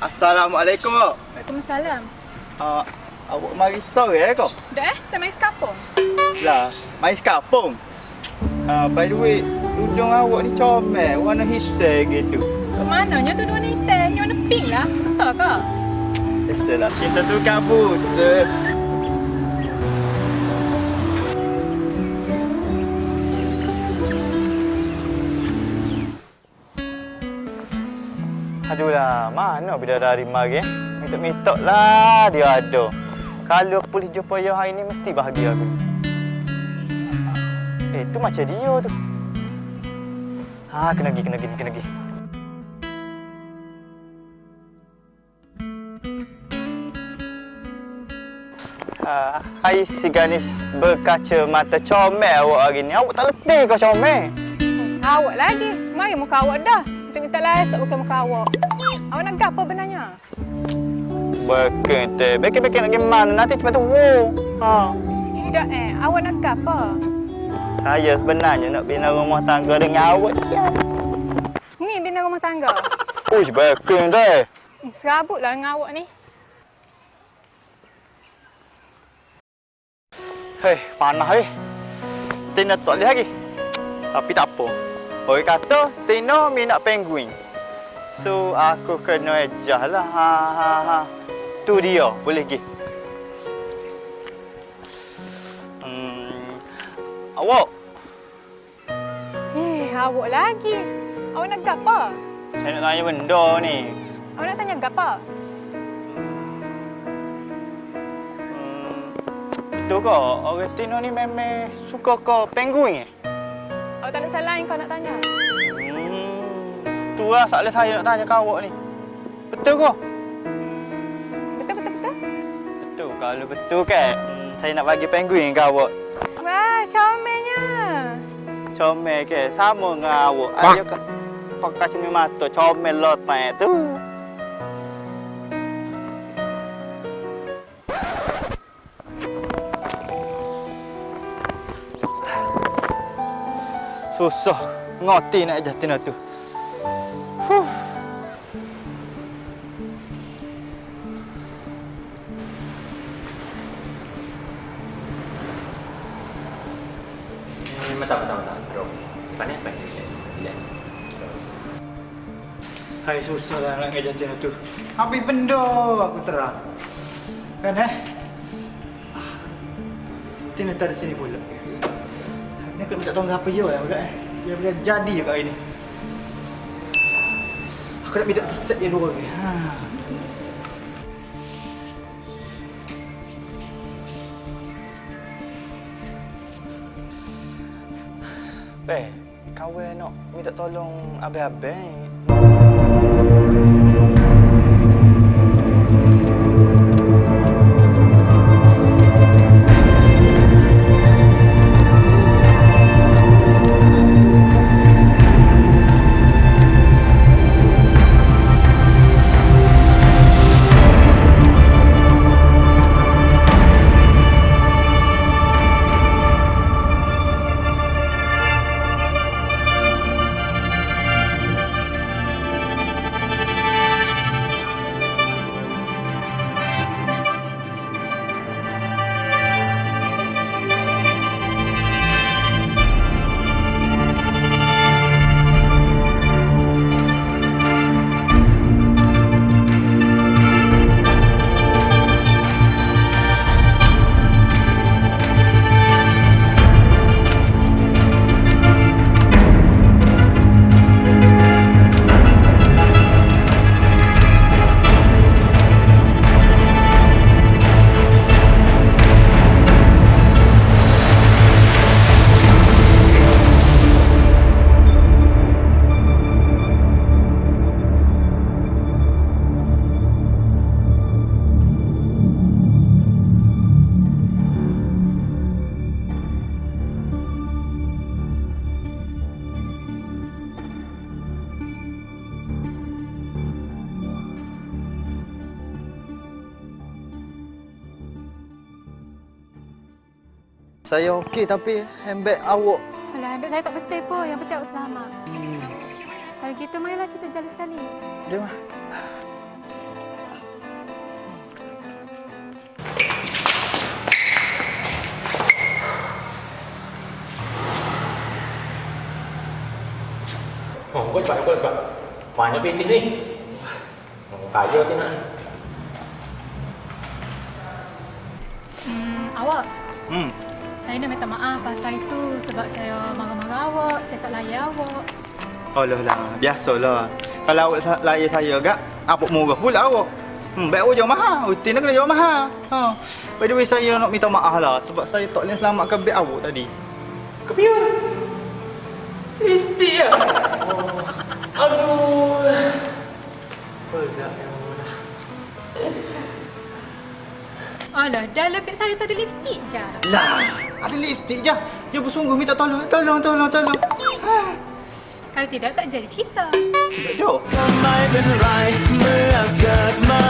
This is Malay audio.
Assalamualaikum, Wak. Waalaikumsalam. Awak mari sore ke? Dah saya main sekapung. Lah, main sekapung. By the way, tudung awak ni comel, warna hitam gitu. Ke mananya tu warna hitam? Ni warna pink lah. Betul ke? Biasalah, kita tu kabut. Aduhlah, mana bidadari mari? Minta-minta lah dia ada. Kalau aku boleh jumpa dia hari ni, mesti bahagia aku. Tu macam dia tu. Kena pergi. Hai si Ganis berkaca mata comel awak hari ni. Awak tak letih ke comel? Awak lagi. Mari muka awak dah. Minta lah esok bukan muka awak. Awak nak apa benarnya? Bukan tu. Beken-beken nak pergi mana? Nanti cepat tu. Tidak awak nak apa? Saya sebenarnya nak bina rumah tangga dengan awak. Ni bina rumah tangga. Uish, beken tu. Serabutlah dengan awak ni. Hei, panas weh. Tina tak boleh lagi. Tapi tak apa. Orang kata Tina minat penguin. So aku kena ejah lah. Tu dia, boleh pergi. Awak. Awak lagi. Awak nak apa? Saya nak tanya benda ni. Awak nak tanya apa? Betul ke? Orang Tina ni memang suka ke penguin Awak tak ada salah yang kau nak tanya. Tu lah soalan saya nak tanya kau awak ni. Betul ke? Betul. Betul. Kalau betul kan, saya nak bagi penguin ke awak. Wah, comelnya. Comel ke? Sama dengan awak. Ayo ke? Pakai cermin mata. Comel lotek tu. Susah. Ngoti nak ajar Tina tu. Bentar. Bro. Panas. Relax. Hai, susah lah nak ngajar Tina tu. Habis benda aku terang. Kan Tina tak ada sini pula. Ni aku minta tolong apa dia juga Dia boleh jadi juga hari ni. Aku nak minta set dia dua ni. Kawan nak minta tolong abang-abang ni. Saya okey tapi handbag awak. Alah, handbag saya tak betul pun. Yang penting awak selamat. Kalau gitu, marilah kita jalan sekali. Jom. Oh, kau cepat. Banyak pinting ni. Oh, kaya tu nak. Awak, Hmm. saya nak minta maaf pasal itu sebab saya marah-marah awak, saya tak layan awak. Alah lah, biasalah. Kalau awak layan saya gak, apa murah pula awak. Baik awak jauh mahal. Utin nak kena jauh mahal. Ha. By the way, saya nak minta maaf lah sebab saya tak boleh selamatkan beg awak tadi. Kepian? Lipstick ya? Oh. Aduh. Pedak yang mana? Alah, dalam beg saya tak ada lipstick je. Lah, ada lipstick je. Dia bersungguh minta tolong. Kalau tidak, tak jadi cerita. Tidak jauh. ก็ไม่เป็นไรเมื่อเกิดมา